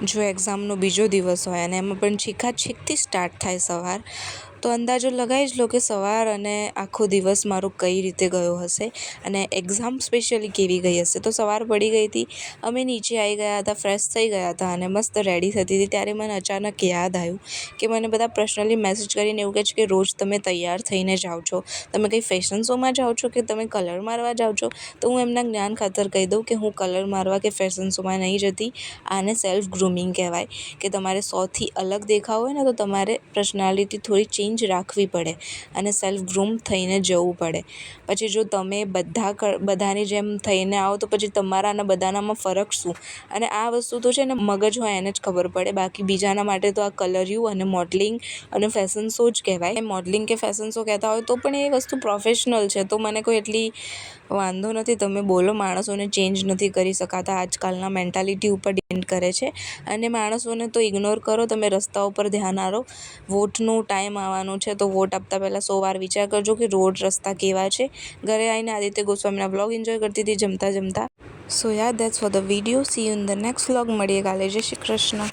જો એક્ઝામનો બીજો દિવસ હોય અને એમાં પણ છીંકથી સ્ટાર્ટ થાય સવાર, તો અંદાજો લગાવી જ લો કે સવાર અને આખો દિવસ મારો કઈ રીતે ગયો હશે અને એક્ઝામ સ્પેશિયલી કેવી ગઈ હશે. તો સવાર પડી ગઈ હતી, અમે નીચે આવી ગયા હતા, ફ્રેશ થઈ ગયા હતા અને મસ્ત રેડી થતી હતી. ત્યારે મને અચાનક યાદ આવ્યું કે મને બધા પર્સનલી મેસેજ કરીને એવું કહે છે કે રોજ તમે તૈયાર થઈને જાઓ છો, તમે કંઈ ફેશન શોમાં જાઓ છો કે તમે કલર મારવા જાઓ છો. તો હું એમના જ્ઞાન ખાતર કહી દઉં કે હું કલર મારવા કે ફેશન શોમાં નહીં જતી. આને સેલ્ફ ગ્રૂમિંગ કહેવાય કે તમારે 100થી અલગ દેખાવ હોય ને તો તમારે પર્સનાલિટી થોડી ચેન્જ રાખવી પડે અને સેલ્ફ ગ્રૂમ થઈને જવું પડે. પછી જો તમે બધાની જેમ થઈને આવો તો પછી તમારા અને બધાનામાં ફરક શું? અને આ વસ્તુ તો છે ને મગજ હોય એને જ ખબર પડે, બાકી બીજાના માટે તો આ કલરિયું અને મોડલિંગ અને ફેશન શો જ કહેવાય. મોડલિંગ કે ફેશન શો કહેતા હોય તો પણ એ વસ્તુ પ્રોફેશનલ છે, તો મને કોઈ એટલી વાંધો નથી. તમે બોલો, માણસોને ચેન્જ નથી કરી શકાતા, આજકાલના મેન્ટાલિટી ઉપર ડિપેન્ડ કરે છે અને માણસોને તો ઇગ્નોર કરો. તમે રસ્તા ઉપર ધ્યાન આપો, વોટનો ટાઈમ આવવાનો છે તો વોટ આપતા પહેલાં 100 વાર વિચાર કરજો કે રોડ રસ્તા કેવા છે. ઘરે આવીને આદિત્ય ગોસ્વામીના વ્લોગ એન્જોય કરતી હતી જમતા. So ya, that's for the video. See you in the next vlog. મળીએ કાલે. જય શ્રી કૃષ્ણ.